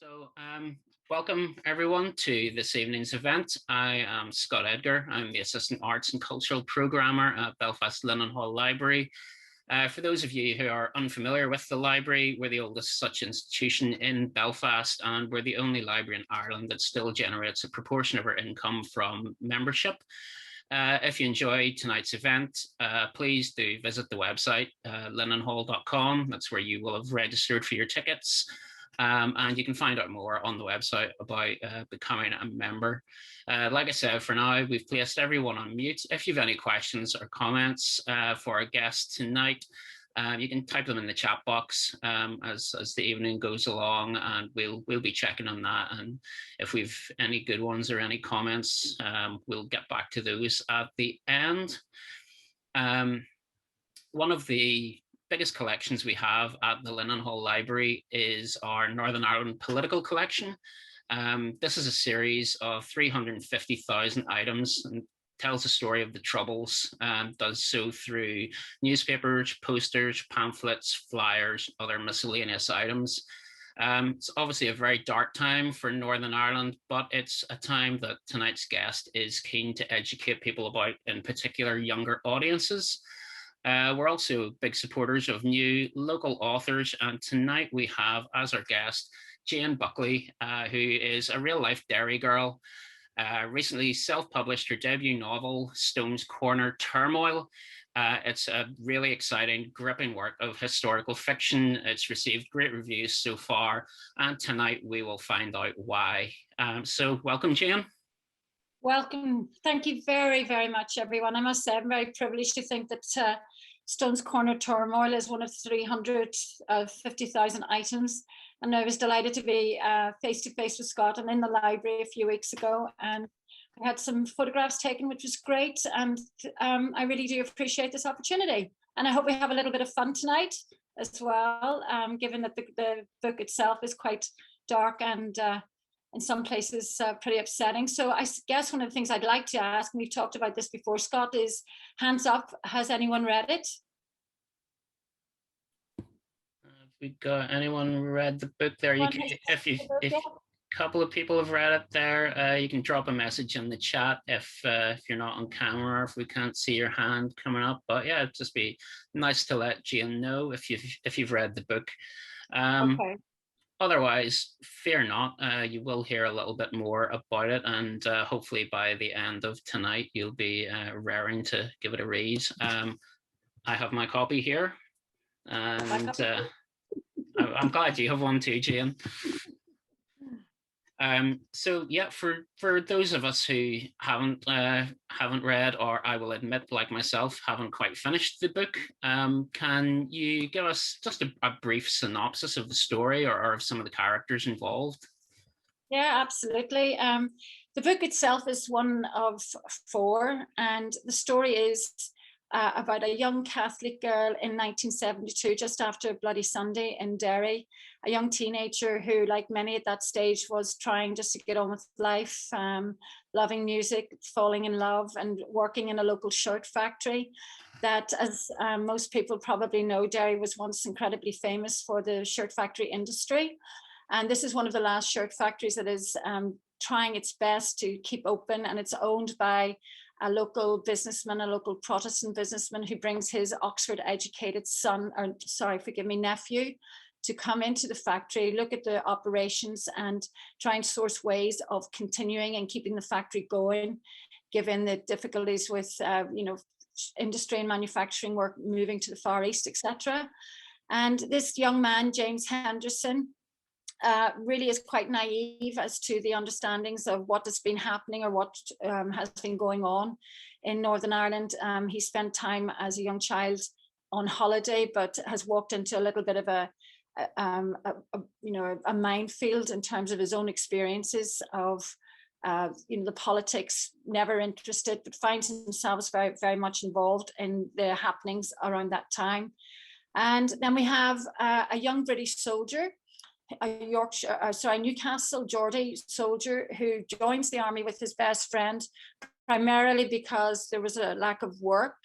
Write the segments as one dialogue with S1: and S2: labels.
S1: So, welcome everyone to this evening's event. I am Scott Edgar. I'm the Assistant Arts and Cultural Programmer at Belfast Linen Hall Library. For those of you who are unfamiliar with the library, we're the oldest such institution in Belfast, and we're the only library in Ireland that still generates a proportion of our income from membership. If you enjoyed tonight's event, please do visit the website, linenhall.com. That's where you will have registered for your tickets. And you can find out more on the website about becoming a member. Like I said, for now, we've placed everyone on mute. If you have any questions or comments for our guest tonight, you can type them in the chat box as the evening goes along, and we'll be checking on that. And if we've any good ones or any comments, we'll get back to those at the end. One of the biggest collections we have at the Linen Hall Library is our Northern Ireland political collection. This is a series of 350,000 items and tells the story of the Troubles, does so through newspapers, posters, pamphlets, flyers, other miscellaneous items. It's obviously a very dark time for Northern Ireland, but it's a time that tonight's guest is keen to educate people about, in particular, younger audiences. We're also big supporters of new local authors, and tonight we have as our guest Jane Buckley, who is a real-life Derry girl. Recently self-published her debut novel, Stone's Corner Turmoil. It's a really exciting, gripping work of historical fiction. It's received great reviews so far, and tonight we will find out why. So welcome, Jane.
S2: Welcome. Thank you very, very much, everyone. I must say I'm very privileged to think that Stone's Corner Turmoil is one of 350,000 items. And I was delighted to be face-to-face with Scott and in the library a few weeks ago. And I had some photographs taken, which was great. And I really do appreciate this opportunity. And I hope we have a little bit of fun tonight as well, given that the book itself is quite dark and in some places pretty upsetting. So I guess one of the things I'd like to ask, and we've talked about this before, Scott, is hands up, has anyone read it?
S1: Have we got anyone read the book there? If a couple of people have read it there, you can drop a message in the chat if you're not on camera, or if we can't see your hand coming up. But yeah, it'd just be nice to let Jane know if you've read the book.
S2: Okay.
S1: Otherwise, fear not, you will hear a little bit more about it, and hopefully by the end of tonight, you'll be raring to give it a read. I have my copy here, and I'm glad you have one too, Jane. So yeah, for those of us who haven't read, or I will admit, like myself, haven't quite finished the book, can you give us just a brief synopsis of the story or of some of the characters involved?
S2: Yeah, absolutely. The book itself is one of 4, and the story is about a young Catholic girl in 1972, just after Bloody Sunday in Derry, a young teenager who, like many at that stage, was trying just to get on with life, loving music, falling in love, and working in a local shirt factory. That, as most people probably know, Derry was once incredibly famous for the shirt factory industry. And this is one of the last shirt factories that is trying its best to keep open, and it's owned by a local businessman, a local Protestant businessman, who brings his Oxford-educated nephew, to come into the factory, look at the operations, and try and source ways of continuing and keeping the factory going, given the difficulties with, industry and manufacturing work moving to the Far East, etc. And this young man, James Henderson, really is quite naive as to the understandings of what has been happening or what has been going on in Northern Ireland. He spent time as a young child on holiday, but has walked into a little bit of a minefield in terms of his own experiences of the politics, never interested, but finds himself very, very much involved in the happenings around that time. And then we have a young British soldier, a Newcastle Geordie soldier, who joins the army with his best friend, primarily because there was a lack of work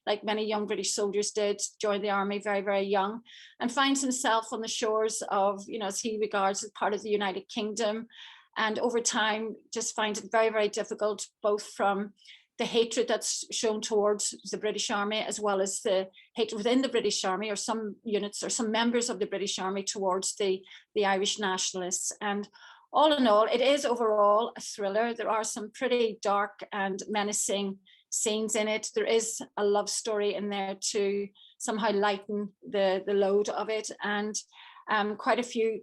S2: like many young British soldiers did, joined the army very, very young, and finds himself on the shores of, as he regards as part of the United Kingdom. And over time, just finds it very, very difficult, both from the hatred that's shown towards the British Army, as well as the hatred within the British Army, or some units or some members of the British Army towards the Irish nationalists. And all in all, it is overall a thriller. There are some pretty dark and menacing scenes in it. There is a love story in there to somehow lighten the load of it, and quite a few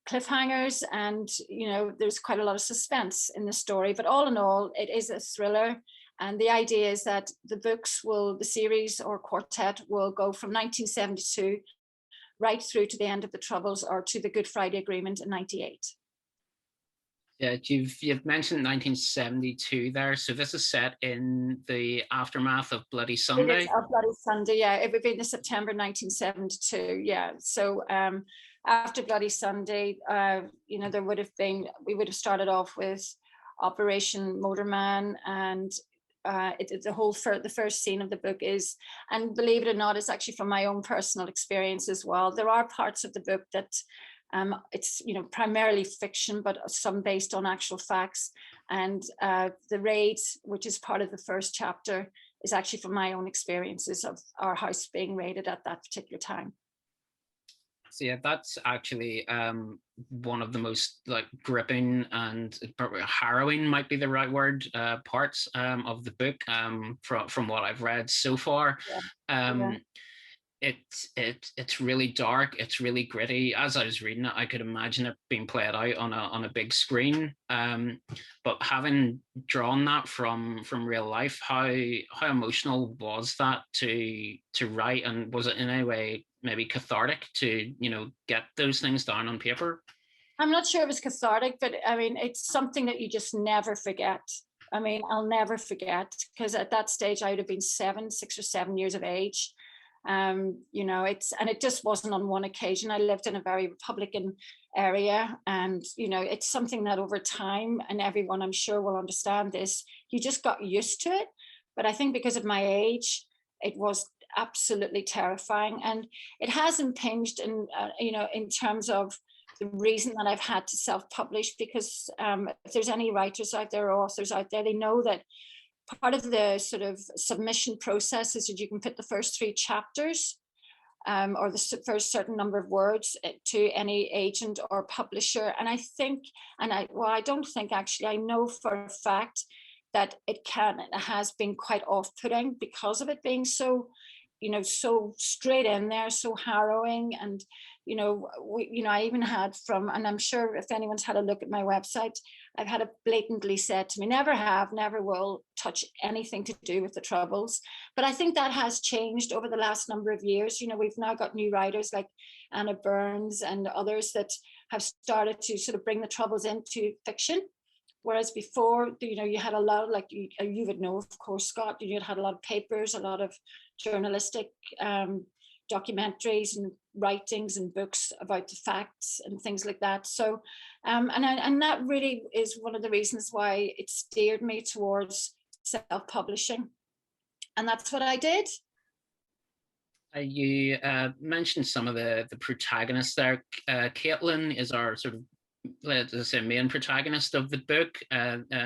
S2: cliffhangers, and there's quite a lot of suspense in the story. But all in all, it is a thriller, and the idea is that the series or quartet will go from 1972 right through to the end of the Troubles, or to the Good Friday Agreement in 98.
S1: Yeah, you've mentioned 1972 there, so this is set in the aftermath of Bloody Sunday.
S2: Of Bloody Sunday, yeah. It would be in the September 1972, yeah. So after Bloody Sunday, we would have started off with Operation Motorman, and the first scene of the book is, and believe it or not, it's actually from my own personal experience as well. There are parts of the book that it's primarily fiction, but some based on actual facts. And the raid, which is part of the first chapter, is actually from my own experiences of our house being raided at that particular time.
S1: So yeah, that's actually one of the most gripping and harrowing, might be the right word, parts of the book, from what I've read so far. Yeah. It's really dark. It's really gritty. As I was reading it, I could imagine it being played out on a big screen. But having drawn that from real life, how emotional was that to write, and was it in any way maybe cathartic to get those things down on paper?
S2: I'm not sure it was cathartic, but I mean, it's something that you just never forget. I mean, I'll never forget, because at that stage I would have been 6 or 7 years of age. It just wasn't on one occasion. I lived in a very Republican area, and it's something that over time, and everyone I'm sure will understand this, you just got used to it. But I think because of my age, it was absolutely terrifying, and it has impinged in terms of the reason that I've had to self-publish, because if there's any writers out there or authors out there, they know that part of the sort of submission process is that you can put the first 3 chapters or the first certain number of words to any agent or publisher. And I don't think, actually, I know for a fact that it has been quite off-putting because of it being so, so straight in there, so harrowing. And I even had and I'm sure if anyone's had a look at my website, I've had it blatantly said to me, never will touch anything to do with the Troubles. But I think that has changed over the last number of years. We've now got new writers like Anna Burns and others that have started to sort of bring the Troubles into fiction. Whereas before, you had a lot of, you would know, of course, Scott, you had a lot of papers, a lot of journalistic documentaries and writings and books about the facts and things like that. So, and that really is one of the reasons why it steered me towards self-publishing. And that's what I did.
S1: You mentioned some of the protagonists there. Caitlin is our sort of, let's say, main protagonist of the book.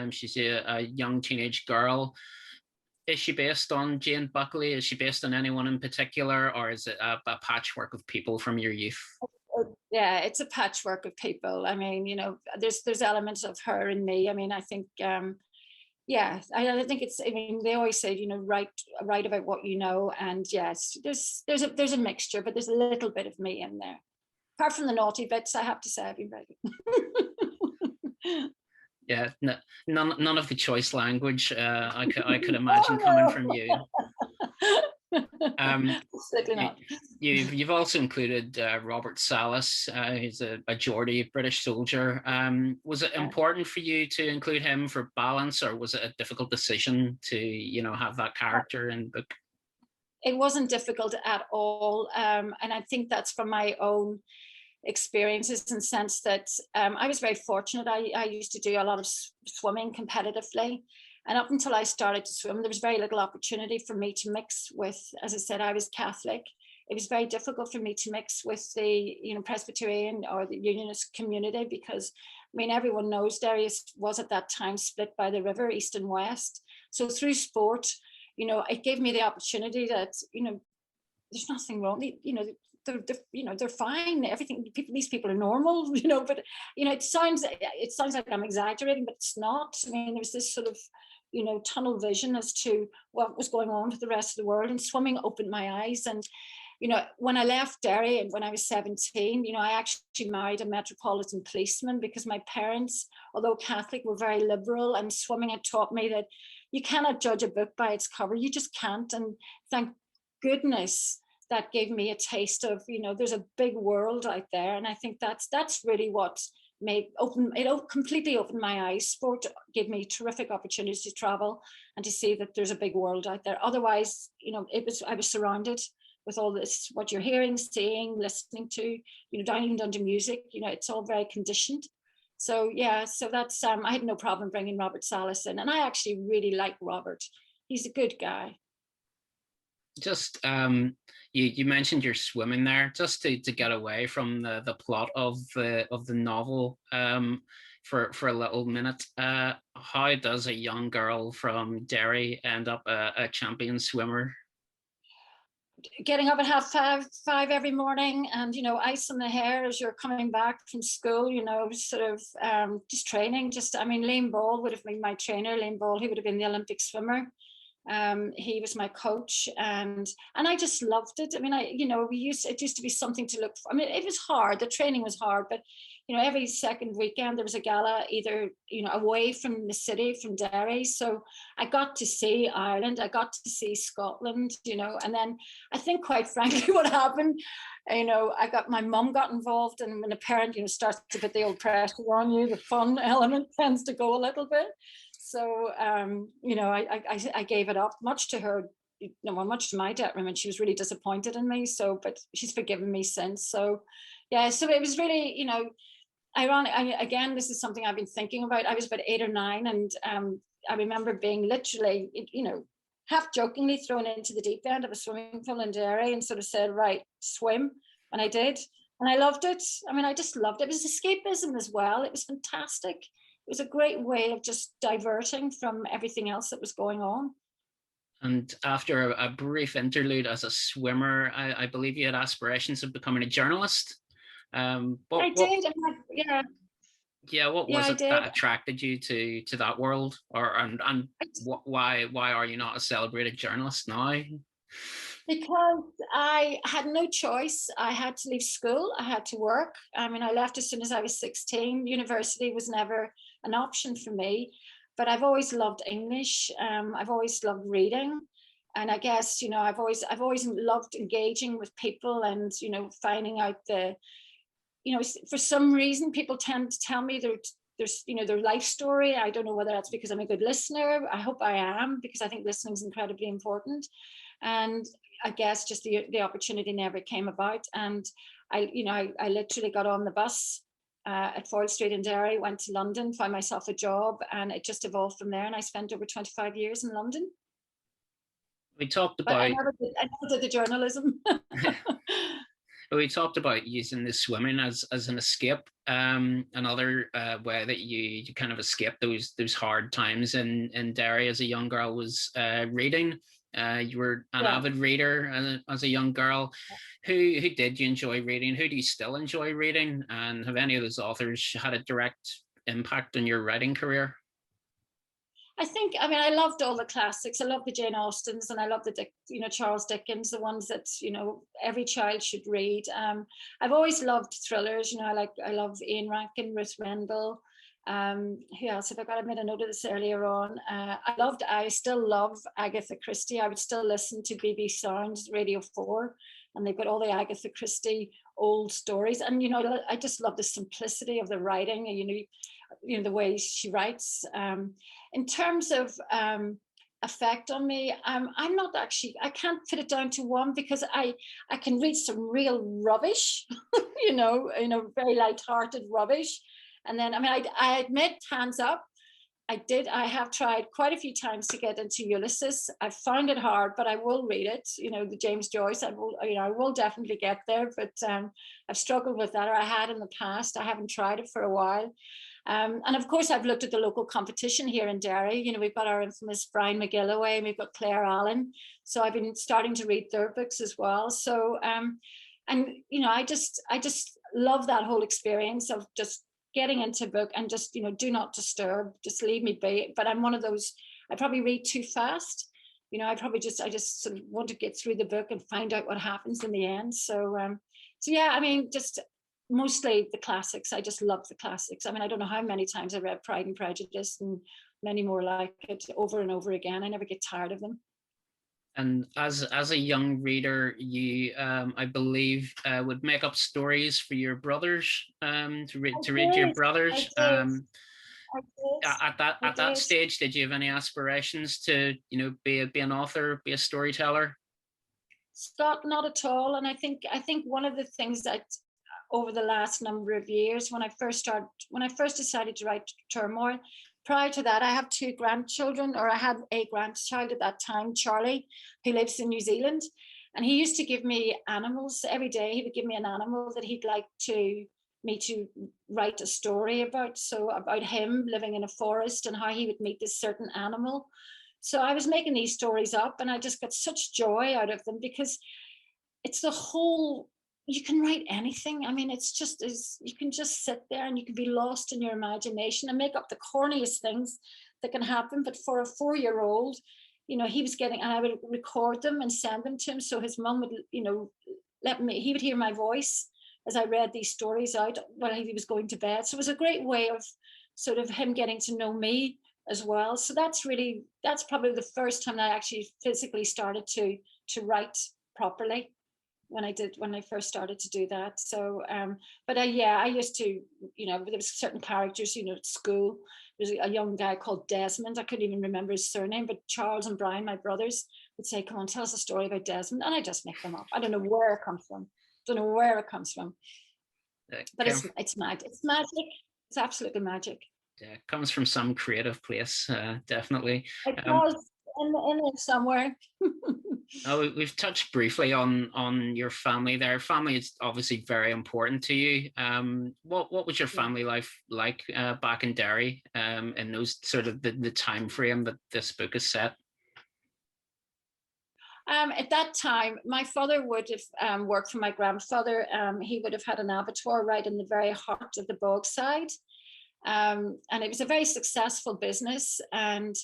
S1: She's a young teenage girl. Is she based on Jane Buckley? Is she based on anyone in particular, or is it a patchwork of people from your youth?
S2: Yeah, it's a patchwork of people. I mean, there's elements of her and me. I mean, I think, I think it's, I mean, they always say, write about what you know. And yes, there's a mixture, but there's a little bit of me in there. Apart from the naughty bits, I have to say, I've been very good.
S1: Yeah, none of the choice language I could imagine coming from you.
S2: Certainly not.
S1: You've also included Robert Salas, who's a Geordie British soldier. Was it important for you to include him for balance, or was it a difficult decision to have that character in the book?
S2: It wasn't difficult at all, and I think that's from my own experiences, in the sense that I was very fortunate. I used to do a lot of swimming competitively, And up until I started to swim, there was very little opportunity for me to mix with, as I said, I was Catholic. It was very difficult for me to mix with the, Presbyterian or the Unionist community, because, I mean, everyone knows Derry was at that time split by the river, east and west. So through sport, it gave me the opportunity that, there's nothing wrong. They're fine. Everything, these people are normal, but, it sounds like I'm exaggerating, but it's not. I mean, there was this sort of, tunnel vision as to what was going on with the rest of the world, and swimming opened my eyes. And when I left Derry and when I was 17, I actually married a metropolitan policeman, because my parents, although Catholic, were very liberal, and swimming had taught me that you cannot judge a book by its cover. You just can't. And thank goodness that gave me a taste of, there's a big world out there. And I think that's really what completely opened my eyes. Sport gave me terrific opportunities to travel and to see that there's a big world out there. Otherwise, I was surrounded with all this, what you're hearing, seeing, listening to, down to music, it's all very conditioned. So yeah, so that's, I had no problem bringing Robert Salas in, and I actually really like Robert. He's a good guy.
S1: Just you mentioned your swimming there, just to get away from the plot of the novel for a little minute. How does a young girl from Derry end up a champion swimmer?
S2: Getting up at 5:30 every morning, and ice in the hair as you're coming back from school, sort of just training. Liam Ball would have been my trainer. Liam Ball, he would have been the Olympic swimmer. He was my coach, and I just loved it. I mean, it used to be something to look for. I mean, it was hard. The training was hard, but every second weekend there was a gala, either away from the city, from Derry. So I got to see Ireland, I got to see Scotland, and then I think, quite frankly, what happened, my mum got involved, and when a parent starts to put the old pressure on you, the fun element tends to go a little bit. So I gave it up, much to her, much to my detriment. She was really disappointed in me. So, but she's forgiven me since. So, yeah. So it was really, ironic. Again, this is something I've been thinking about. I was about 8 or 9, and I remember being literally, half jokingly thrown into the deep end of a swimming pool in Derry, and sort of said, "Right, swim," and I did, and I loved it. I mean, I just loved it. It was escapism as well. It was fantastic. It was a great way of just diverting from everything else that was going on.
S1: And after a brief interlude as a swimmer, I believe you had aspirations of becoming a journalist.
S2: I did. Yeah.
S1: Yeah, what was it that attracted you to that world, and why are you not a celebrated journalist now?
S2: Because I had no choice. I had to leave school. I had to work. I mean, I left as soon as I was 16. University was never an option for me, but I've always loved English. I've always loved reading, and I guess I've always loved engaging with people, and finding out for some reason people tend to tell me their life story. I don't know whether that's because I'm a good listener. I hope I am, because I think listening is incredibly important. And I guess just the opportunity never came about. And I literally got on the bus at Foyle Street in Derry, went to London, found myself a job, and it just evolved from there. And I spent over 25 years in London.
S1: We talked about.
S2: I never did the journalism.
S1: We talked about using the swimming as an escape. Another way that you kind of escape those hard times in Derry as a young girl was reading. You were an avid reader as a young girl. Who did you enjoy reading? Who do you still enjoy reading? And have any of those authors had a direct impact on your writing career?
S2: I loved all the classics. I love the Jane Austens, and I love the Charles Dickens, the ones that every child should read. I've always loved thrillers. I love Ian Rankin, Ruth Rendell. Who else have I got? I made a note of this earlier on. I still love Agatha Christie. I would still listen to BBC Sounds Radio 4, and they've got all the Agatha Christie old stories. And I just love the simplicity of the writing, and the way she writes. In terms of effect on me, I'm not actually, I can't put it down to one, because I can read some real rubbish, very light-hearted rubbish. And then, I admit, hands up, I have tried quite a few times to get into Ulysses. I found it hard, but I will read it. The James Joyce. I will definitely get there, but I've struggled with that, or I had in the past. I haven't tried it for a while. And of course, I've looked at the local competition here in Derry. We've got our infamous Brian McGilloway, and we've got Claire Allen. So I've been starting to read their books as well. So, and I just love that whole experience of just getting into a book and just, do not disturb, just leave me be. But I'm one of those, I probably read too fast. I just sort of want to get through the book and find out what happens in the end. So yeah, I mean, just mostly the classics. I just love the classics. I mean, I don't know how many times I read Pride and Prejudice and many more like it over and over again. I never get tired of them.
S1: And as a young reader, you, I believe, would make up stories for your brothers, to read to your brothers. At that stage, did you have any aspirations to, be an author, be a storyteller?
S2: Scott, not at all. And I think one of the things that over the last number of years, when I first decided to write Turmoil. Prior to that, I have two grandchildren, or I had a grandchild at that time, Charlie, who lives in New Zealand. And he used to give me animals every day. He would give me an animal that he'd like me to write a story about. So about him living in a forest and how he would meet this certain animal. So I was making these stories up, and I just got such joy out of them, because it's the whole, you can write anything. I mean, it's just you can just sit there and you can be lost in your imagination and make up the corniest things that can happen. But for a 4-year-old, he was getting, and I would record them and send them to him. So his mum would, he would hear my voice as I read these stories out while he was going to bed. So it was a great way of sort of him getting to know me as well. So that's probably the first time I actually physically started to write properly. When I first started to do that. So, but I used to, there was certain characters, at school. There was a young guy called Desmond. I couldn't even remember his surname, but Charles and Brian, my brothers, would say, "Come on, tell us a story about Desmond," and I just make them up. I don't know where it comes from. But it's magic. It's magic. It's absolutely magic.
S1: Yeah, it comes from some creative place, definitely.
S2: It was in there somewhere.
S1: We've touched briefly on your family there. Family is obviously very important to you. What was your family life like back in Derry, in those sort of the time frame that this book is set?
S2: At that time, my father would have worked for my grandfather. He would have had an abattoir right in the very heart of the Bogside. And it was a very successful business. And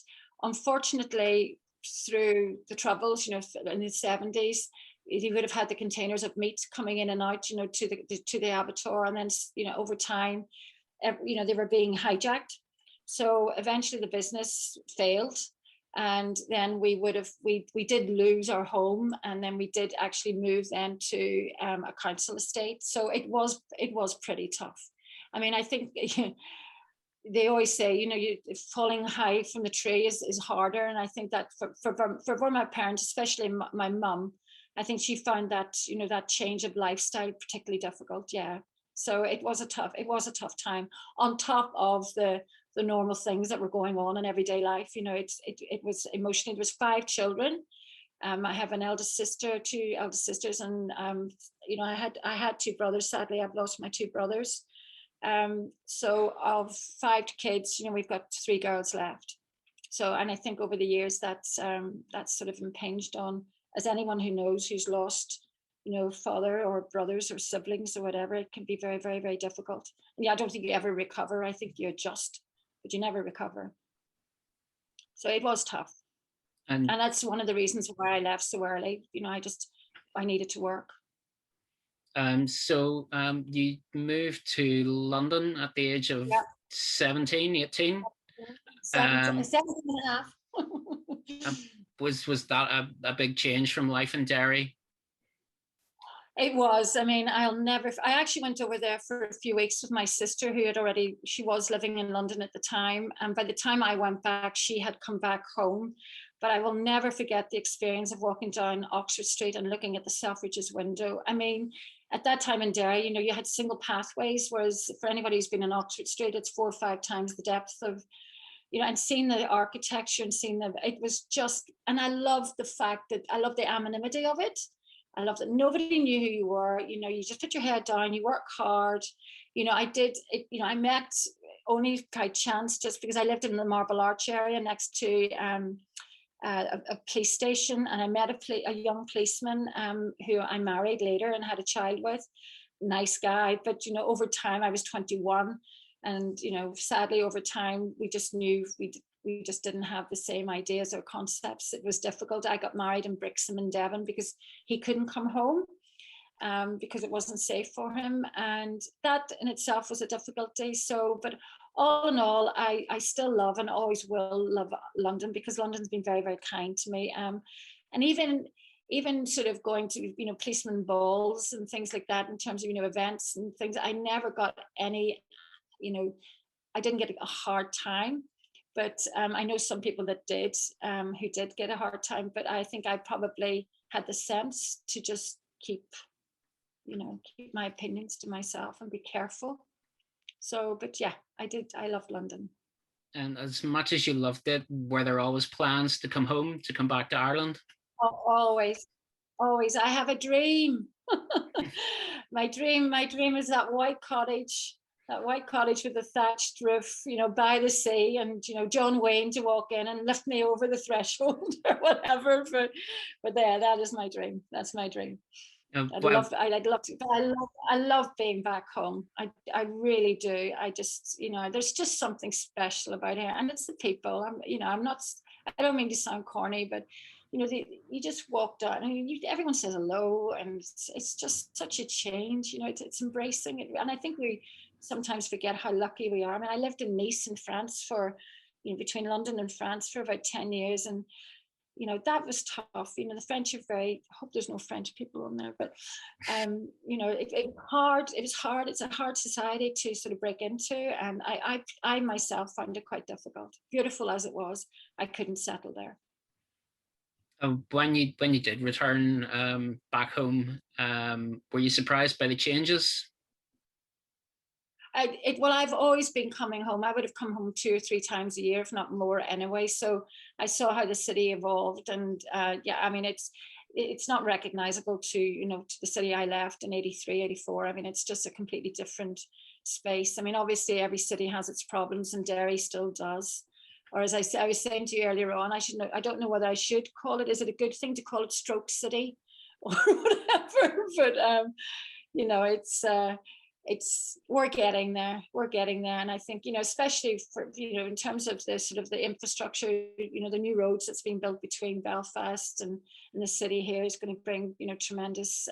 S2: unfortunately, through the troubles, in the 70s, he would have had the containers of meat coming in and out, to the abattoir, and then, over time, they were being hijacked. So eventually, the business failed, and then we did lose our home, and then we did actually move then to a council estate. So it was pretty tough. I mean, I think. They always say, falling high from the tree is harder. And I think that for my parents, especially my mum, I think she found that, that change of lifestyle particularly difficult. Yeah. So it was a tough time on top of the normal things that were going on in everyday life. It was emotionally, there was 5 children. I have an eldest sister, 2 eldest sisters, and, I had 2 brothers. Sadly, I've lost my 2 brothers. So of 5 kids, we've got 3 girls left. So, and I think over the years that's sort of impinged on, as anyone who knows who's lost, father or brothers or siblings or whatever, it can be very, very, very difficult. And I don't think you ever recover. I think you adjust, but you never recover. So it was tough. And that's one of the reasons why I left so early. I needed to work.
S1: So you moved to London at the age of 17, 18?
S2: 17 and a half.
S1: Was that a big change from life in Derry?
S2: It was. I mean, I actually went over there for a few weeks with my sister, who she was living in London at the time. And by the time I went back, she had come back home. But I will never forget the experience of walking down Oxford Street and looking at the Selfridges window. I mean, at that time in Derry, you had single pathways, whereas for anybody who's been in Oxford Street, it's 4 or 5 times the depth of and seeing the architecture and seeing it was just, and I love the fact that I love the anonymity of it. I love that nobody knew who you were. You just put your head down, you work hard. I did it, I met only by chance, just because I lived in the Marble Arch area next to a police station, and I met a young policeman who I married later and had a child with. Nice guy, but over time, I was 21, and sadly over time we just knew we just didn't have the same ideas or concepts. It was difficult. I got married in Brixham in Devon because he couldn't come home because it wasn't safe for him, and that in itself was a difficulty. So, but all in all, I still love and always will love London, because London's been very, very kind to me. And even sort of going to, policeman balls and things like that in terms of, events and things, I never got any, I didn't get a hard time. But I know some people that did, who did get a hard time, but I think I probably had the sense to just keep my opinions to myself and be careful. So, but yeah, I loved London.
S1: And as much as you loved it, were there always plans to come home, to come back to Ireland?
S2: Oh, always. I have a dream. my dream is that white cottage with the thatched roof, by the sea, and John Wayne to walk in and lift me over the threshold or whatever. But there, that is my dream. That's my dream. I'd love to, but I love being back home. I really do. I just, there's just something special about here, and it's the people. I don't mean to sound corny, but you just walk down and everyone says hello, and it's just such a change. It's embracing it, and I think we sometimes forget how lucky we are. I mean, I lived in Nice in France for, between London and France for about 10 years, and that was tough. The French are very, I hope there's no French people on there, but it was hard. It's a hard society to sort of break into, and I myself found it quite difficult. Beautiful as it was, I couldn't settle there.
S1: When you did return back home, were you surprised by the changes?
S2: I've always been coming home. I would have come home 2 or 3 times a year, if not more anyway. So I saw how the city evolved, and I mean, it's not recognizable to, to the city I left in 83, 84. I mean, it's just a completely different space. I mean, obviously every city has its problems, and Derry still does. Or as I was saying to you earlier on, I don't know whether I should call it, is it a good thing to call it Stroke City or whatever? But, we're getting there, and I think, especially for, in terms of the sort of the infrastructure, the new roads that's being built between Belfast and the city here is going to bring, tremendous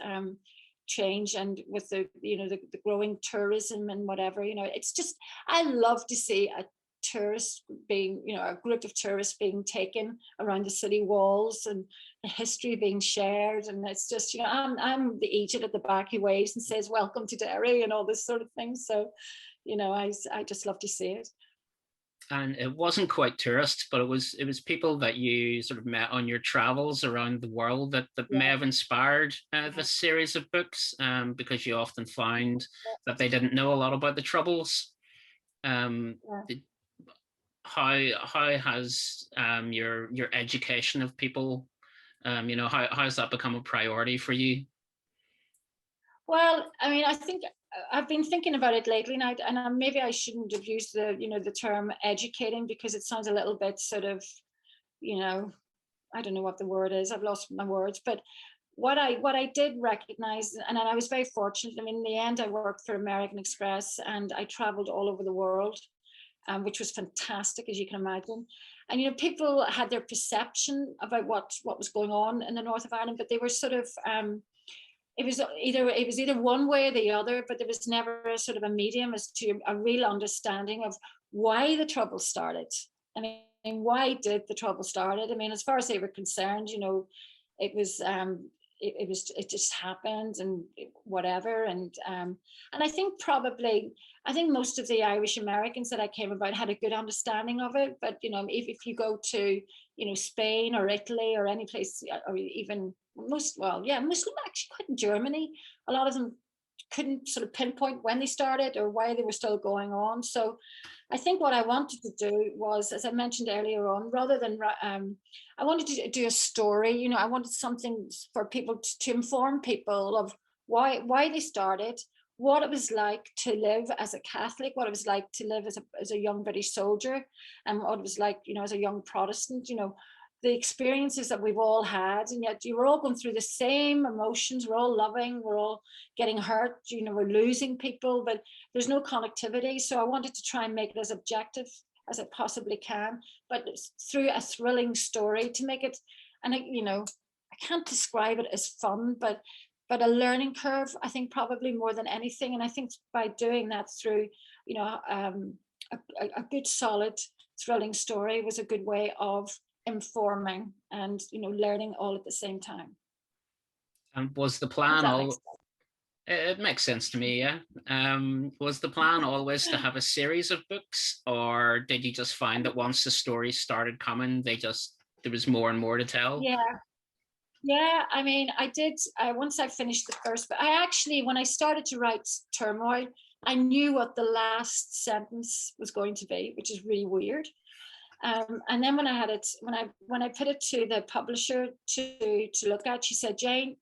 S2: change, and with the growing tourism and whatever, it's just, I love to see a tourists being, a group of tourists being taken around the city walls, and the history being shared. And it's just, I'm the agent at the back who waves and says, welcome to Derry, and all this sort of thing. So, I just love to see it.
S1: And it wasn't quite tourists, but it was people that you sort of met on your travels around the world that may have inspired this series of books, because you often found that they didn't know a lot about the Troubles. How has your education of people, how has that become a priority for you?
S2: Well, I mean, I think I've been thinking about it lately, and maybe I shouldn't have used the term educating, because it sounds a little bit sort of, I don't know what the word is. I've lost my words. But what I did recognize, and I was very fortunate. I mean, in the end, I worked for American Express, and I traveled all over the world, which was fantastic, as you can imagine. And people had their perception about what was going on in the north of Ireland, but they were sort of it was either one way or the other, but there was never a sort of a medium as to a real understanding of why the trouble started. I mean, why did the trouble start? I mean, as far as they were concerned, it was it just happened, and whatever. And I think most of the Irish Americans that I came about had a good understanding of it. But if you go to Spain or Italy or any place, or even mostly actually quite in Germany, a lot of them couldn't sort of pinpoint when they started or why they were still going on. So I think what I wanted to do was, as I mentioned earlier on, rather than I wanted to do a story. You know, I wanted something for people to inform people of why they started, what it was like to live as a Catholic, what it was like to live as a young British soldier, and what it was like, you know, as a young Protestant. You know, the experiences that we've all had, and yet you were all going through the same emotions. We're all loving, we're all getting hurt, you know, we're losing people, but there's no connectivity. So I wanted to try and make it as objective as I possibly can, but through a thrilling story to make it, and you know, I can't describe it as fun, but a learning curve, I think, probably more than anything. And I think by doing that through, you know, a good, solid, thrilling story was a good way of informing and, you know, learning all at the same time.
S1: And was the plan all? It makes sense to me, yeah. Was the plan always to have a series of books, or did you just find that once the stories started coming, there was more and more to tell?
S2: Yeah, I mean, I did. Once I finished the first, but I actually, when I started to write Turmoil, I knew what the last sentence was going to be, which is really weird. And then when I had it, when I put it to the publisher to look at, she said, "Jane,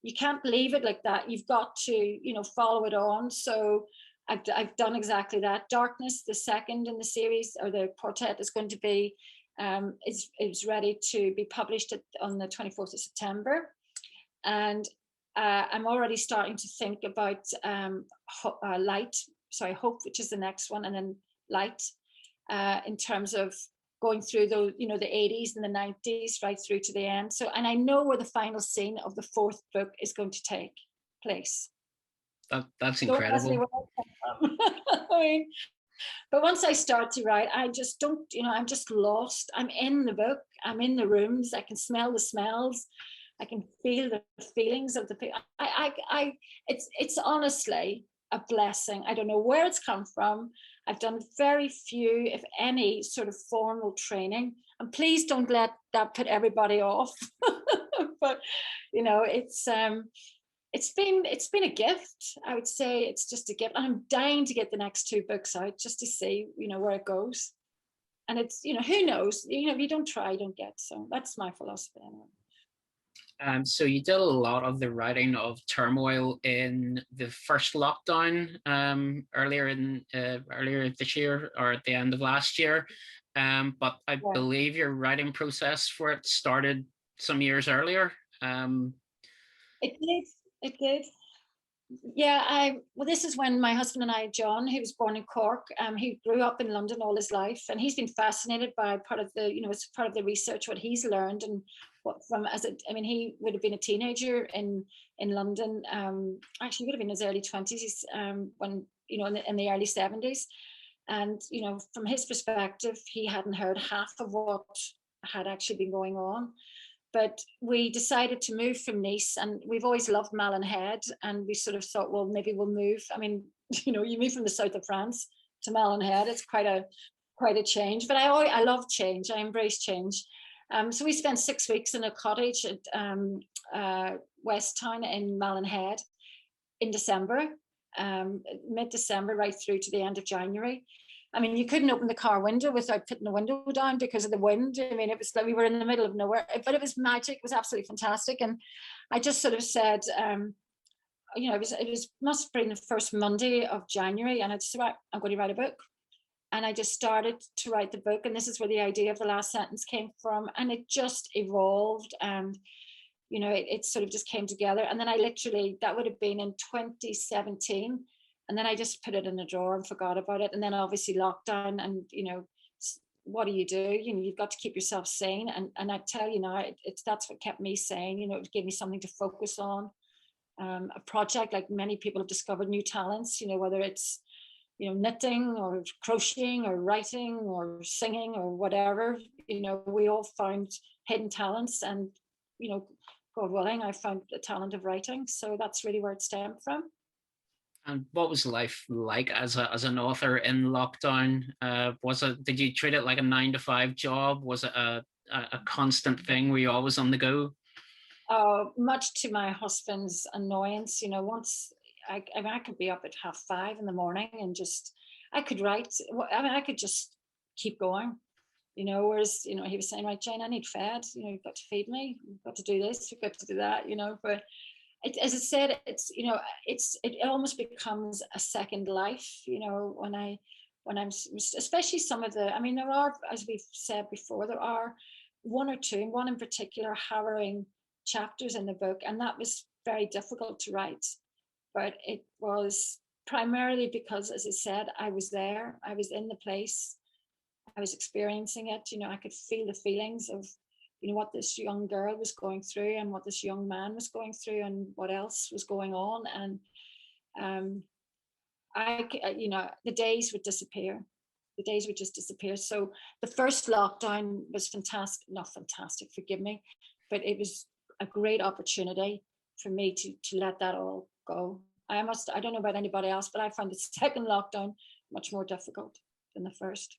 S2: you can't leave it like that. You've got to, you know, follow it on." So I've done exactly that. Darkness, the second in the series, or the quartet, is going to be is ready to be published on the 24th of September, and I'm already starting to think about Hope, which is the next one, and then Light, in terms of going through the, you know, the 80s and the 90s right through to the end. So, and I know where the final scene of the fourth book is going to take place.
S1: That's incredible.
S2: I mean, but once I start to write, I just don't, you know, I'm just lost. I'm in the book. I'm in the rooms. I can smell the smells. I can feel the feelings of the people. It's honestly a blessing. I don't know where it's come from. I've done very few, if any, sort of formal training. And please don't let that put everybody off. But, you know, it's been a gift. I would say it's just a gift. I'm dying to get the next two books out just to see, you know, where it goes. And it's, you know, who knows? You know, if you don't try, you don't get. So that's my philosophy anyway.
S1: So you did a lot of the writing of Turmoil in the first lockdown earlier this year, or at the end of last year. But I believe your writing process for it started some years earlier.
S2: It did. Yeah, well, this is when my husband and I, John, who was born in Cork, he grew up in London all his life, and he's been fascinated by part of the, you know, it's part of the research, what he's learned, and I mean, he would have been a teenager in London. Actually, he would have been in his early 20s, when, you know, in the early 70s, and, you know, from his perspective, he hadn't heard half of what had actually been going on. But we decided to move from Nice, and we've always loved Malin Head, and we sort of thought, well, maybe we'll move. I mean, you know, you move from the south of France to Malin Head, it's quite a change. But I love change. I embrace change. So we spent 6 weeks in a cottage at West Town in Malin Head in December, mid-December, right through to the end of January. I mean, you couldn't open the car window without putting the window down because of the wind. I mean, it was like we were in the middle of nowhere, but it was magic. It was absolutely fantastic. And I just sort of said, you know, it must have been the first Monday of January. And I just said, right, I'm going to write a book. And I just started to write the book. And this is where the idea of the last sentence came from. And it just evolved. And, you know, it sort of just came together. And then that would have been in 2017. And then I just put it in a drawer and forgot about it. And then obviously lockdown, and, you know, what do? You know, you've got to keep yourself sane. And I tell you now, that's what kept me sane. You know, it gave me something to focus on. A project, like many people have discovered new talents, you know, whether it's, you know, knitting or crocheting or writing or singing or whatever, you know, we all found hidden talents. And, you know, God willing, I found the talent of writing. So that's really where it stemmed from.
S1: And what was life like as an author in lockdown? Did you treat it like a 9-to-5 job? Was it a constant thing? Were you always on the go?
S2: Much to my husband's annoyance, you know, once I mean, I could be up at 5:30 in the morning and just, I could write. I mean, I could just keep going, you know, whereas, you know, he was saying, right, Jane, I need fed, you know, you've got to feed me, you've got to do this, you've got to do that, you know, but as I said, it's, you know, it almost becomes a second life, you know, when I'm, especially some of the, I mean, there are, as we've said before, there are one or two, one in particular, harrowing chapters in the book, and that was very difficult to write. But it was primarily because, as I said, I was there, I was in the place, I was experiencing it, you know, I could feel the feelings of, you know, what this young girl was going through and what this young man was going through and what else was going on. And you know, the days would disappear. The days would just disappear. So the first lockdown was fantastic, not fantastic, forgive me, but it was a great opportunity for me to let that all go. I don't know about anybody else, but I found the second lockdown much more difficult than the first.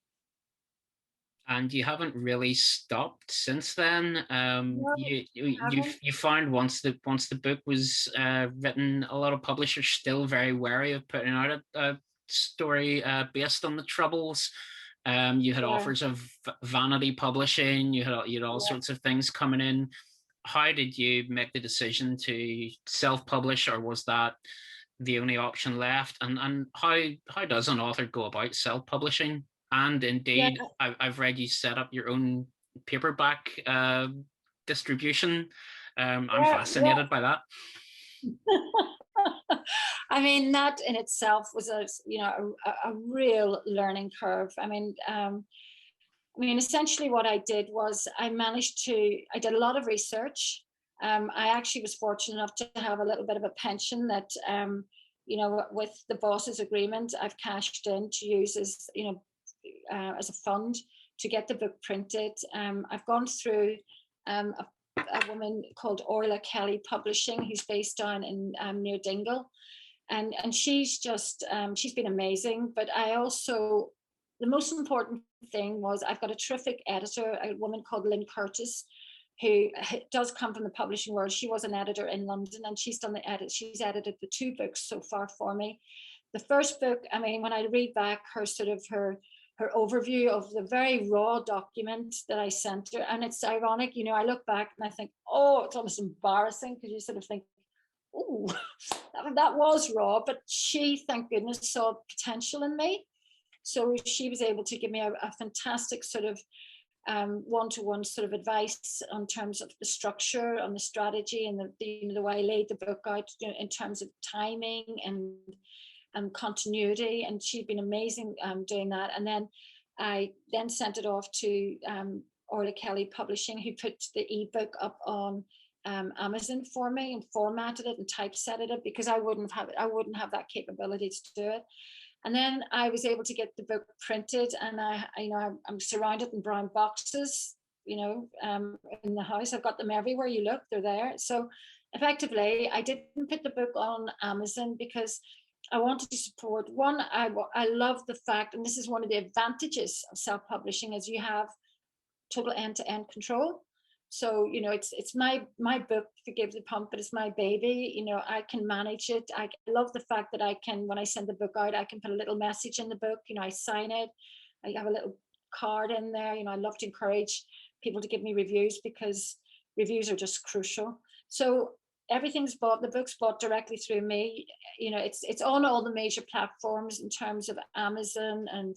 S1: And you haven't really stopped since then.
S2: No,
S1: You found once the book was written, a lot of publishers still very wary of putting out a story based on the Troubles. You had offers of vanity publishing. You had all sorts of things coming in. How did you make the decision to self-publish, or was that the only option left? And how does an author go about self-publishing? And indeed, I've read you set up your own paperback distribution. I'm fascinated by that.
S2: I mean, that in itself was a real learning curve. I mean, essentially what I did was I did a lot of research. I actually was fortunate enough to have a little bit of a pension that, you know, with the boss's agreement, I've cashed in to use as, you know, as a fund to get the book printed. I've gone through a woman called Orla Kelly Publishing, who's based down in near Dingle, and she's just she's been amazing. But I also, the most important thing was I've got a terrific editor, a woman called Lynn Curtis, who does come from the publishing world. She was an editor in London, and she's done the edit. She's edited the 2 books so far for me. The first book, I mean, when I read back her her overview of the very raw document that I sent her, and it's ironic, you know, I look back and I think, oh, it's almost embarrassing, because you sort of think, oh, that was raw, but she, thank goodness, saw potential in me. So she was able to give me a fantastic sort of one-to-one sort of advice on terms of the structure, on the strategy, and the way I laid the book out, you know, in terms of timing and continuity, and she'd been amazing doing that. And then I then sent it off to Orla Kelly Publishing, who put the ebook up on Amazon for me and formatted it and typesetted it, because I wouldn't have that capability to do it. And then I was able to get the book printed, and I'm surrounded in brown boxes, you know, in the house. I've got them everywhere you look, they're there. So effectively, I didn't put the book on Amazon because I wanted to support one. I love the fact, and this is one of the advantages of self-publishing, is you have total end-to-end control. So, you know, it's my book, forgive the pun, but it's my baby. You know, I can manage it. I love the fact that I can, when I send the book out, I can put a little message in the book. You know, I sign it. I have a little card in there. You know, I love to encourage people to give me reviews, because reviews are just crucial. So everything's bought, the book's bought directly through me. You know, it's on all the major platforms in terms of Amazon and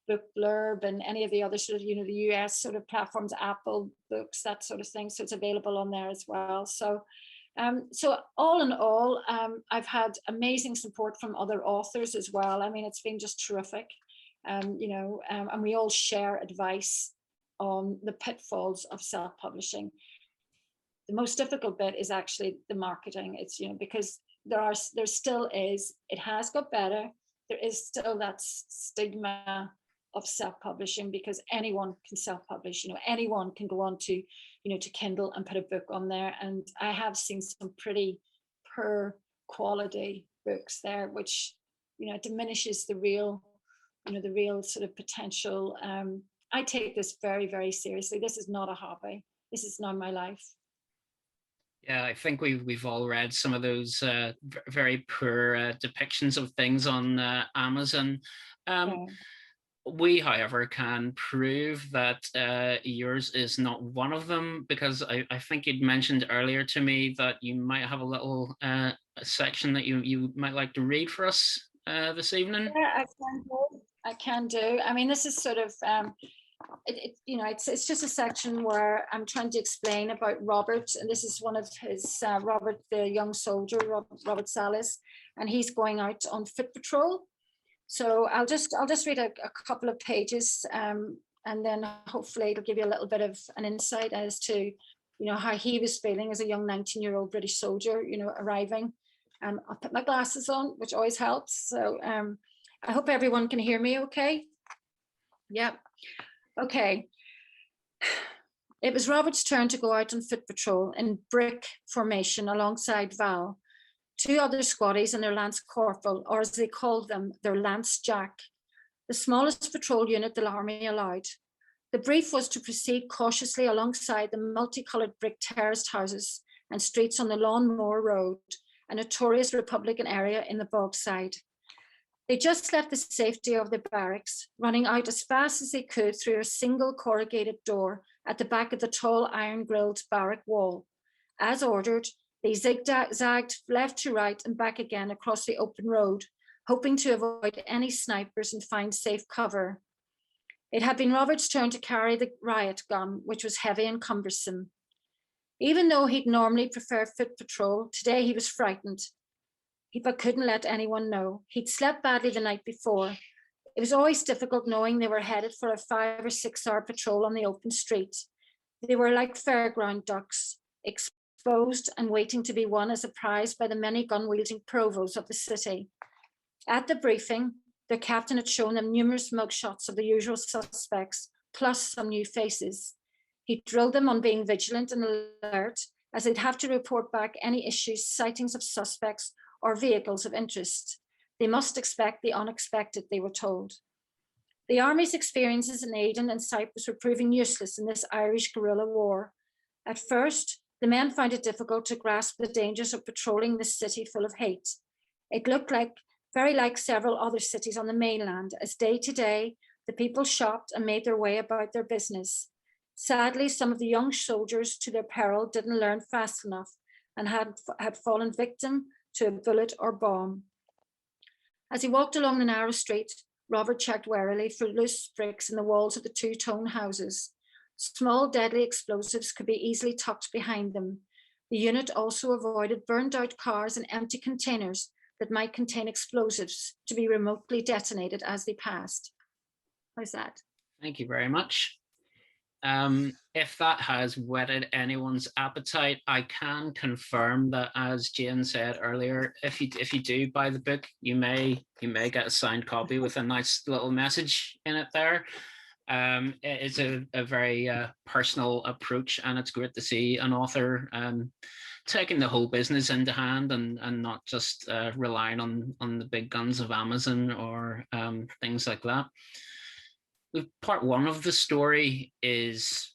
S2: Book Blurb and any of the other sort of, you know, the US sort of platforms, Apple Books, that sort of thing. So it's available on there as well. So so all in all, I've had amazing support from other authors as well. I mean, it's been just terrific. You know, and we all share advice on the pitfalls of self-publishing. The most difficult bit is actually the marketing. It's, you know, because there still is, it has got better. There is still that stigma of self-publishing, because anyone can self-publish. You know, anyone can go on to, you know, to Kindle and put a book on there. And I have seen some pretty poor quality books there, which, you know, diminishes the real, you know, the real sort of potential. I take this very, very seriously. This is not a hobby. This is not my life.
S1: Yeah, I think we've all read some of those very poor depictions of things on Amazon. Um,
S2: Yeah.
S1: we, however, can prove that yours is not one of them, because I think you'd mentioned earlier to me that you might have a little section that you might like to read for us this evening.
S2: Yeah, I can do. I can do. I mean, this is sort of it's just a section where I'm trying to explain about Robert, and this is one of his Robert, the young soldier, Robert Salas, and he's going out on foot patrol. So I'll just read a couple of pages, and then hopefully it'll give you a little bit of an insight as to, how he was feeling as a young 19-year-old British soldier, arriving. I'll put my glasses on, which always helps. So I hope everyone can hear me okay. Yeah. Okay. It was Robert's turn to go out on foot patrol in brick formation alongside Val. Two other squaddies and their lance corporal, or as they called them, their lance jack, the smallest patrol unit the army allowed. The brief was to proceed cautiously alongside the multicoloured brick terraced houses and streets on the Lawnmoor Road, a notorious Republican area in the Bogside. They just left the safety of the barracks, running out as fast as they could through a single corrugated door at the back of the tall iron-grilled barrack wall. As ordered, they zigzagged left to right and back again across the open road, hoping to avoid any snipers and find safe cover. It had been Robert's turn to carry the riot gun, which was heavy and cumbersome. Even though he'd normally prefer foot patrol, today he was frightened, but couldn't let anyone know. He'd slept badly the night before. It was always difficult knowing they were headed for a 5 or 6 hour patrol on the open street. They were like fairground ducks, exposed and waiting to be won as a prize by the many gun-wielding provosts of the city. At the briefing, their captain had shown them numerous mugshots of the usual suspects, plus some new faces. He drilled them on being vigilant and alert, as they'd have to report back any issues, sightings of suspects, or vehicles of interest. They must expect the unexpected, they were told. The army's experiences in Aden and Cyprus were proving useless in this Irish guerrilla war. At first, the men found it difficult to grasp the dangers of patrolling this city full of hate. It looked very like several other cities on the mainland, as day to day, the people shopped and made their way about their business. Sadly, some of the young soldiers, to their peril, didn't learn fast enough and had fallen victim to a bullet or bomb. As he walked along the narrow street, Robert checked warily for loose bricks in the walls of the two-tone houses. Small deadly explosives could be easily tucked behind them. The unit also avoided burned out cars and empty containers that might contain explosives to be remotely detonated as they passed. How's that?
S1: Thank you very much. If that has whetted anyone's appetite, I can confirm that, as Jane said earlier, if you do buy the book, you may get a signed copy with a nice little message in it there. It is a very personal approach, and it's great to see an author taking the whole business into hand and not just relying on the big guns of Amazon or things like that. Part one of the story is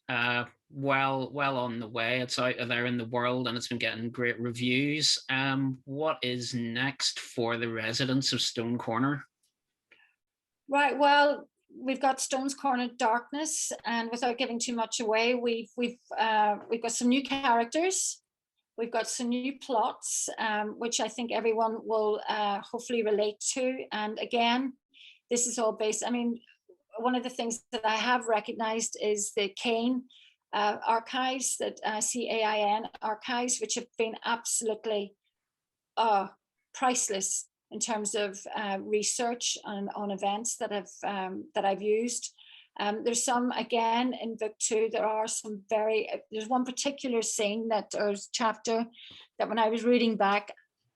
S1: well on the way. It's out there in the world and it's been getting great reviews. What is next for the residents of Stone Corner?
S2: Right, well, we've got Stone's Corner Darkness, and without giving too much away, we've got some new characters. We've got some new plots, which I think everyone will hopefully relate to. And again, this is all based, I mean, one of the things that I have recognized is the Cain archives, that CAIN archives, which have been absolutely priceless in terms of research on events that I've used. There's some, again, in book 2, there's one particular scene or chapter that when I was reading back,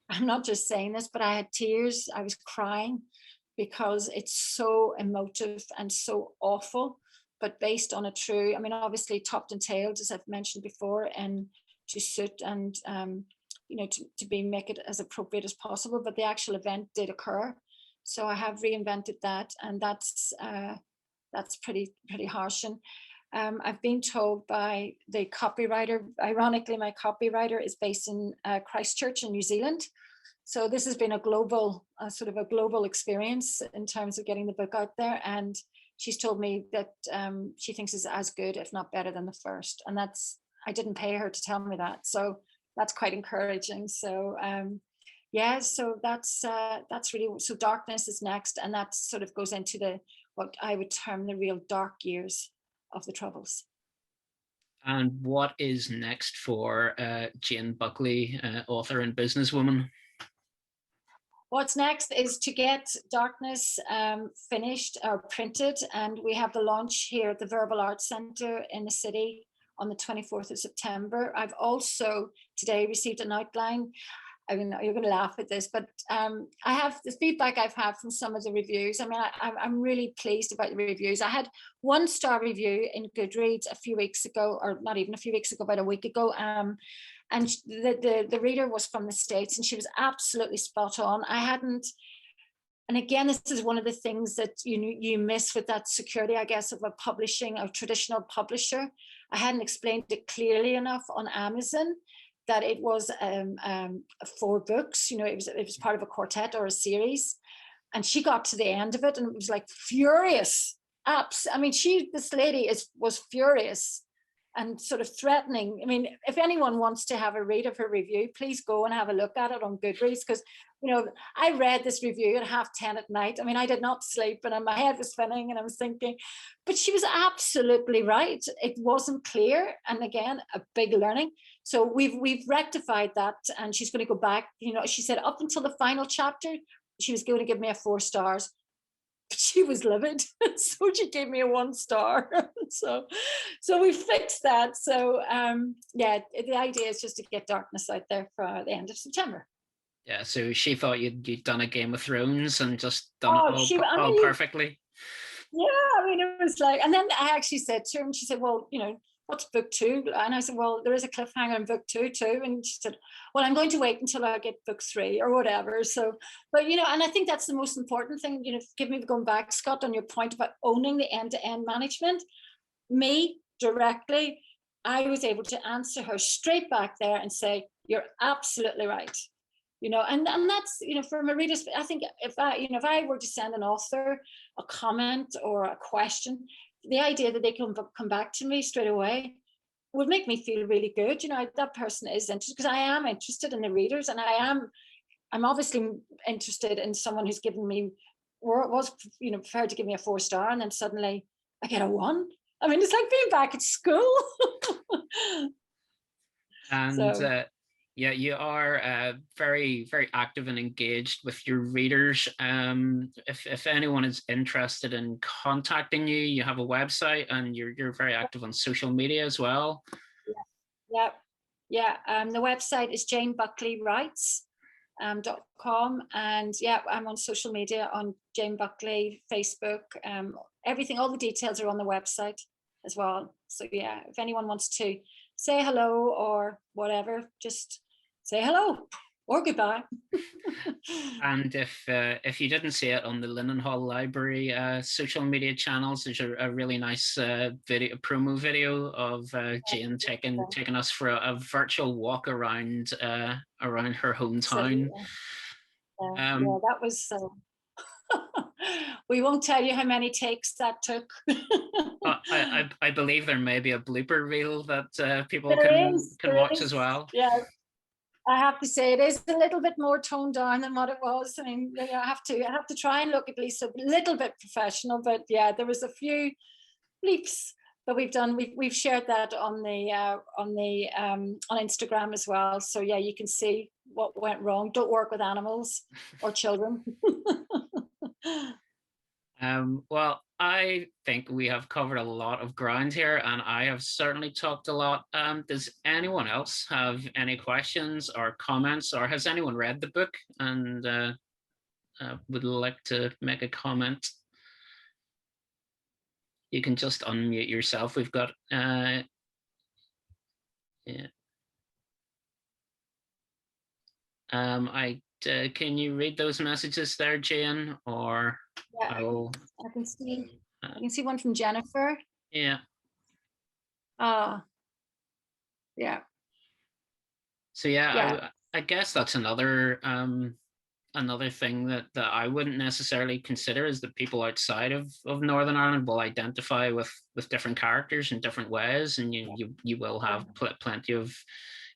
S2: I'm not just saying this, but I had tears, I was crying, because it's so emotive and so awful, but based on a true, I mean, obviously topped and tailed, as I've mentioned before, and to suit and, to make it as appropriate as possible, but the actual event did occur. So I have reinvented that, and that's pretty harsh. And I've been told by the copywriter, ironically, my copywriter is based in Christchurch in New Zealand. So this has been a global, sort of a global experience in terms of getting the book out there. And she's told me that she thinks it's as good, if not better than the first. And that's, I didn't pay her to tell me that. So that's quite encouraging. So yeah, so that's really, so Darkness is next. And that sort of goes into the, what I would term the real dark years of the Troubles.
S1: And what is next for Jane Buckley, author and businesswoman?
S2: What's next is to get Darkness finished or printed, and we have the launch here at the Verbal Arts Centre in the city on the 24th of September. I've also today received an outline. I mean, you're going to laugh at this, but I have the feedback I've had from some of the reviews. I mean, I'm really pleased about the reviews. I had 1-star review in Goodreads a few weeks ago, or not even a few weeks ago, about a week ago. And the reader was from the States, and she was absolutely spot on. I hadn't, and again, this is one of the things that you miss with that security, I guess, of a traditional publisher. I hadn't explained it clearly enough on Amazon that it was 4 books. It was part of a quartet or a series, and she got to the end of it and it was like furious. I mean, this lady was furious and sort of threatening. I mean, if anyone wants to have a read of her review, please go and have a look at it on Goodreads, because I read this review at 10:30 at night. I mean, I did not sleep and my head was spinning and I was thinking, but she was absolutely right. It wasn't clear. And again, a big learning. So we've rectified that, and she's going to go back. She said up until the final chapter, she was going to give me a 4 stars. But she was livid, so she gave me a 1 star. so we fixed that. So yeah, the idea is just to get Darkness out there for the end of September.
S1: Yeah, so she thought you'd done a Game of Thrones and just done it all perfectly.
S2: Yeah, I mean, it was like, and then I actually said to her, and she said, well, what's book 2? And I said, well, there is a cliffhanger in book 2 too. And she said, well, I'm going to wait until I get book 3 or whatever. So, but, and I think that's the most important thing, give me going back, Scott, on your point about owning the end-to-end management. Me directly, I was able to answer her straight back there and say, you're absolutely right. And that's, from a reader's, I think if I were to send an author a comment or a question, the idea that they can come back to me straight away would make me feel really good. That person is interested, because I am interested in the readers, and I'm obviously interested in someone who's given me, or was, prepared to give me a 4 star, and then suddenly I get a 1. I mean, it's like being back at school.
S1: And yeah, you are very, very active and engaged with your readers. If anyone is interested in contacting you, you have a website, and you're very active on social media as well.
S2: Yeah. The website is janebucklywrites.com, and yeah, I'm on social media on Jane Buckley, Facebook, everything. All the details are on the website as well. So yeah, if anyone wants to say hello or whatever, just say hello or goodbye.
S1: And if you didn't see it on the Linnenhall Library social media channels, there's a really nice promo video of Jane taking us for a virtual walk around her hometown.
S2: Yeah, that was so. We won't tell you how many takes that took.
S1: I believe there may be a blooper reel that people can watch as well.
S2: Yeah, I have to say it is a little bit more toned down than what it was. I mean, I have to try and look at least a little bit professional. But yeah, there was a few leaps that we've done. We've shared that on Instagram as well. So yeah, you can see what went wrong. Don't work with animals or children.
S1: Well, I think we have covered a lot of ground here, and I have certainly talked a lot. Does anyone else have any questions or comments, or has anyone read the book and would like to make a comment? You can just unmute yourself. We've got yeah. Can you read those messages there, Jane? Or
S2: yeah, I can see one from Jennifer.
S1: Yeah.
S2: Ah, yeah,
S1: So yeah,
S2: yeah,
S1: I guess that's another thing that I wouldn't necessarily consider is that people outside of Northern Ireland will identify with different characters in different ways, and you will have plenty of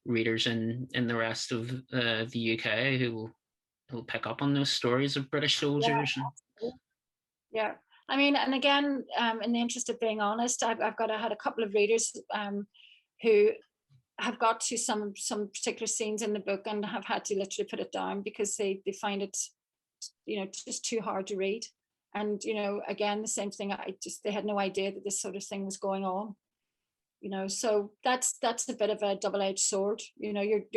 S1: readers in the rest of the UK who'll pick up on those stories of British soldiers.
S2: yeah. Yeah, I mean, and again, in the interest of being honest, I had a couple of readers who have got to some particular scenes in the book and have had to literally put it down because they find it, just too hard to read. And again, the same thing. They had no idea that this sort of thing was going on. So that's a bit of a double-edged sword.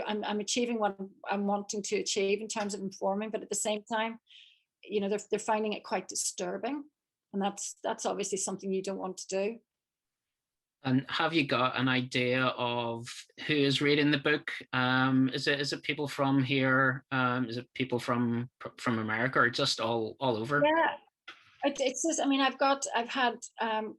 S2: I'm achieving what I'm wanting to achieve in terms of informing, but at the same time, they're finding it quite disturbing, and that's obviously something you don't want to do.
S1: And have you got an idea of who is reading the book? Is it people from here? Is it people from America, or just all over?
S2: Yeah, it's just, I mean, I've had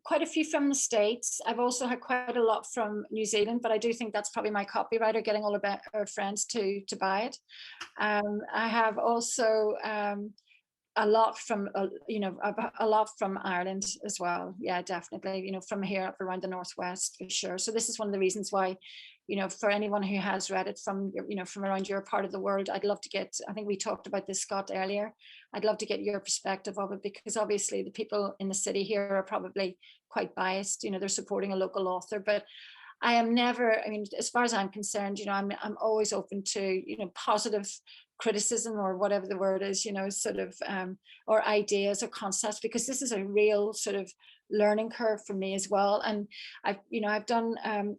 S2: quite a few from the States. I've also had quite a lot from New Zealand, but I do think that's probably my copywriter getting all of our friends to buy it. I have also a lot from a lot from Ireland as well. Yeah, definitely. From here up around the Northwest for sure. So this is one of the reasons why, for anyone who has read it from from around your part of the world, I'd love to get. I think we talked about this, Scott, earlier. I'd love to get your perspective of it, because obviously the people in the city here are probably quite biased. They're supporting a local author, but I am never, I mean, as far as I'm concerned, I'm always open to, positive criticism, or whatever the word is, sort of, or ideas or concepts, because this is a real sort of learning curve for me as well. And I've done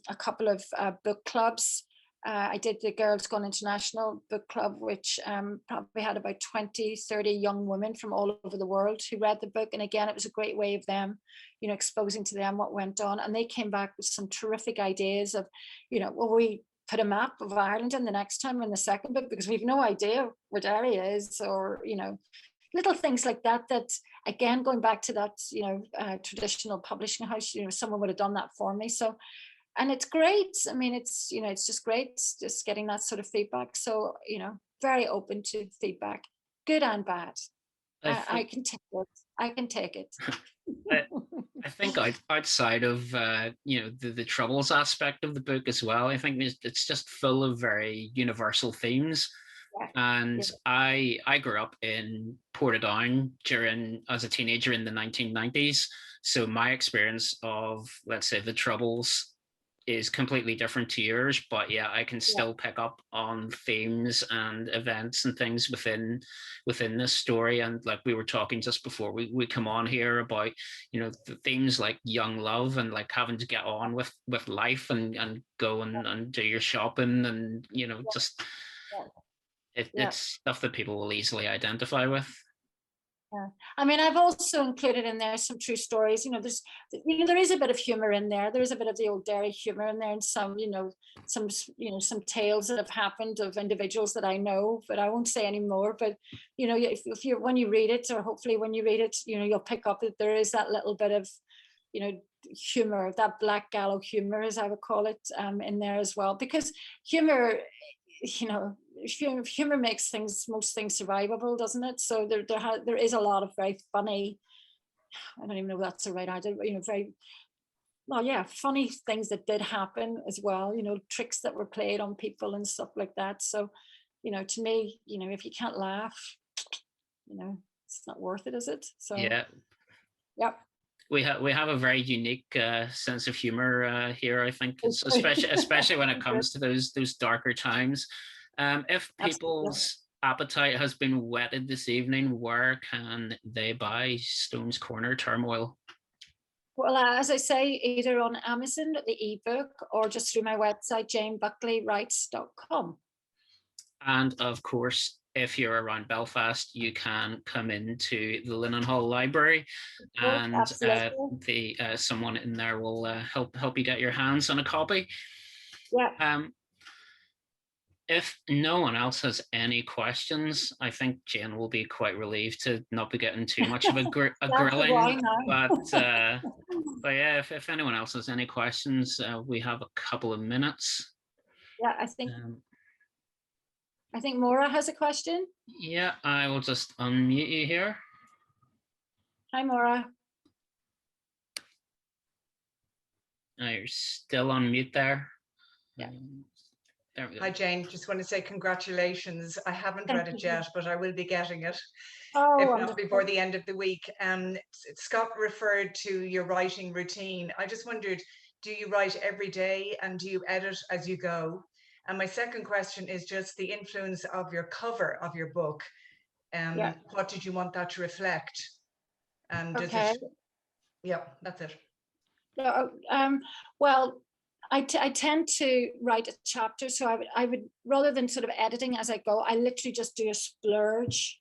S2: a couple of book clubs. I did the Girls Gone International book club, which probably had about 20, 30 young women from all over the world who read the book. And again, it was a great way of them, exposing to them what went on. And they came back with some terrific ideas of, well, we put a map of Ireland in the next time in the second book, because we've no idea what area is, or, little things like that, that again, going back to that, traditional publishing house, someone would have done that for me. So, and it's great. I mean, it's just great just getting that sort of feedback. So, very open to feedback, good and bad. I can take it. I can take it.
S1: I think outside of the troubles aspect of the book as well, I think it's just full of very universal themes.
S2: Yeah.
S1: And
S2: yeah.
S1: I grew up in Portadown as a teenager in the 1990s. So my experience of, let's say, the troubles is completely different to yours, but yeah, I can still pick up on themes and events and things within this story. And like we were talking just before we come on here about, the themes like young love and like having to get on with life and go and do your shopping, and just it's stuff that people will easily identify with.
S2: Yeah, I mean, I've also included in there some true stories. There is a bit of humor in there. There is a bit of the old Derry humor in there, and some some tales that have happened of individuals that I know, but I won't say any more. But if you when you read it, or hopefully when you read it, you'll pick up that there is that little bit of humor, that black gallows humor, as I would call it, in there as well, because humor, humor makes most things survivable, doesn't it? So there is a lot of very funny, I don't even know if that's the right idea, very, well, yeah, funny things that did happen as well, tricks that were played on people and stuff like that. So, to me, if you can't laugh, it's not worth it, is it? So
S1: yeah. We have a very unique sense of humor here. I think, especially when it comes to those darker times. If people's appetite has been whetted this evening, where can they buy Stone's Corner Turmoil?
S2: Well, as I say, either on Amazon, the ebook, or just through my website, janebucklywrites.com.
S1: And of course, if you're around Belfast, you can come into the Linen Hall Library, and someone in there will help you get your hands on a copy.
S2: Yeah.
S1: If no one else has any questions, I think Jane will be quite relieved to not be getting too much of a grilling. But yeah, if anyone else has any questions, we have a couple of minutes.
S2: Yeah, I think Maura has a question.
S1: Yeah, I will just unmute you here.
S2: Hi, Maura.
S1: You're still on mute there.
S2: Yeah.
S1: There we go.
S3: Hi, Jane. Just want to say congratulations. I haven't read it yet, but I will be getting it.
S2: Oh,
S3: if
S2: wonderful.
S3: not before the end of the week. Scott referred to your writing routine. I just wondered, do you write every day and do you edit as you go? And my second question is just the influence of your cover of your book.
S2: Yeah.
S3: What did you want that to reflect? And
S2: okay.
S3: Yeah, that's it.
S2: Well, I tend to write a chapter, so I would rather than sort of editing as I go, I literally just do a splurge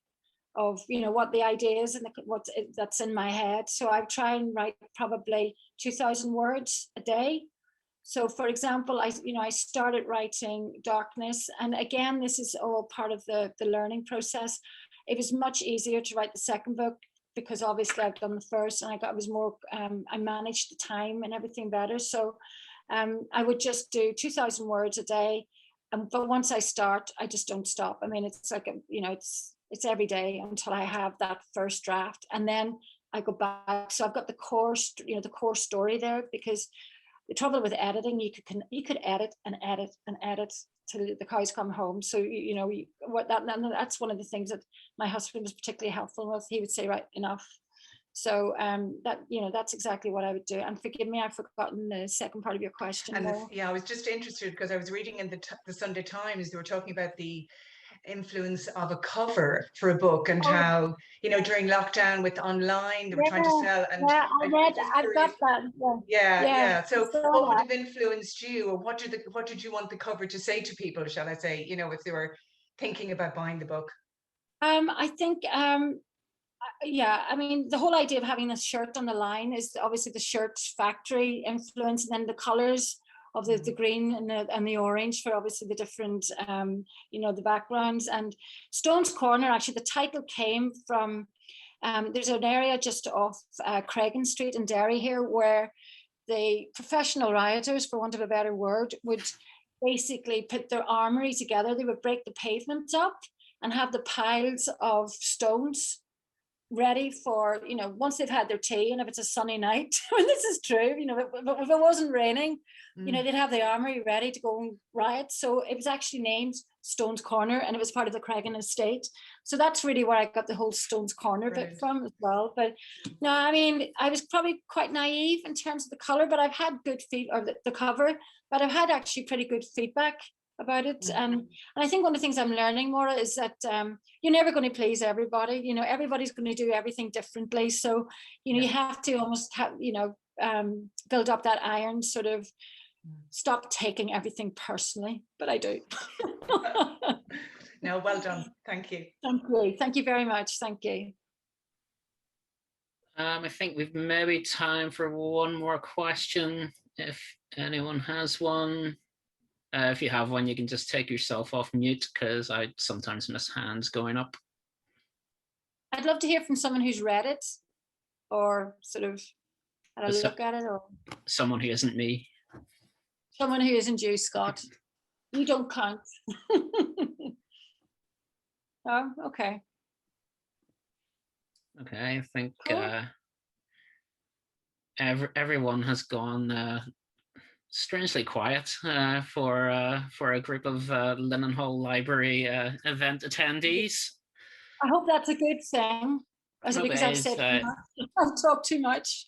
S2: of what the idea is and that's in my head. So I try and write probably 2,000 words a day. So for example, I started writing Darkness, and again, this is all part of the learning process. It was much easier to write the second book because obviously I've done the first, and I was more I managed the time and everything better. So I would just do 2,000 words a day, but once I start, I just don't stop. I mean, it's like it's every day until I have that first draft, and then I go back. So I've got the core story there, because the trouble with editing, you could edit and edit and edit till the cows come home. So that's one of the things that my husband was particularly helpful with. He would say, right, enough. So that's exactly what I would do. And forgive me, I've forgotten the second part of your question.
S3: And I was just interested because I was reading in the Sunday Times, they were talking about the influence of a cover for a book and how during lockdown with online they were trying to sell. And
S2: I've got that.
S3: So what would have influenced you, or what did you want the cover to say to people, shall I say, if they were thinking about buying the book?
S2: I think I mean, the whole idea of having this shirt on the line is obviously the shirt factory influence, and then the colors of the green and the orange for obviously the different the backgrounds. And Stone's Corner, actually the title came from there's an area just off Craigan Street in Derry here where the professional rioters, for want of a better word, would basically put their armory together. They would break the pavements up and have the piles of stones ready for, once they've had their tea, and if it's a sunny night, and this is true, but if it wasn't raining, they'd have the armory ready to go and riot. So it was actually named Stone's Corner, and it was part of the Craigan estate. So that's really where I got the whole Stone's Corner bit from as well. But no, I mean, I was probably quite naive in terms of the color, but I've had good the cover, but I've had actually pretty good feedback about it. And I think one of the things I'm learning, Maura, is that you're never going to please everybody. Everybody's going to do everything differently. So, you have to almost have, build up that iron, sort of stop taking everything personally. But I do.
S3: No, well done. Thank you.
S2: Thank you. Thank you very much. Thank you.
S1: I think we've maybe time for one more question, if anyone has one. If you have one, you can just take yourself off mute, because I sometimes miss hands going up.
S2: I'd love to hear from someone who's read it, or sort of had a look at it, or
S1: someone who isn't me.
S2: Someone who isn't you, Scott. You don't count. Oh, okay.
S1: Okay, I think
S2: cool.
S1: Everyone has gone strangely quiet for a group of Linenhall Library event attendees.
S2: I hope that's a good thing. Is it because I've said I've talked too much?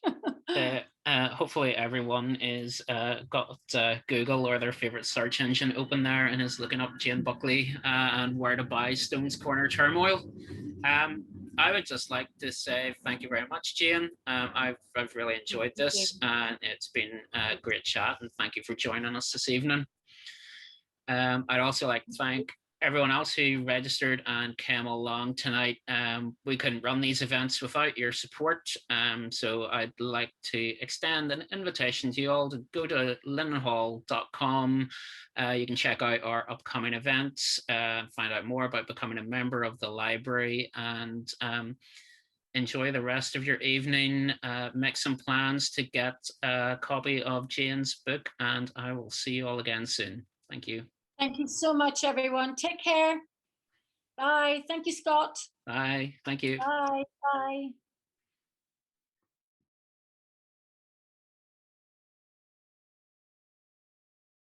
S1: Hopefully everyone is got Google or their favorite search engine open there and is looking up Jane Buckley and where to buy Stone's Corner Turmoil. I would just like to say thank you very much, Jane. I've really enjoyed this, and it's been a great chat, and thank you for joining us this evening. I'd also like to thank everyone else who registered and came along tonight. We couldn't run these events without your support. So I'd like to extend an invitation to you all to go to linenhall.com. You can check out our upcoming events, find out more about becoming a member of the library, and enjoy the rest of your evening. Make some plans to get a copy of Jane's book, and I will see you all again soon. Thank you.
S2: Thank you so much, everyone. Take care. Bye. Thank you, Scott.
S1: Bye. Thank you.
S2: Bye. Bye.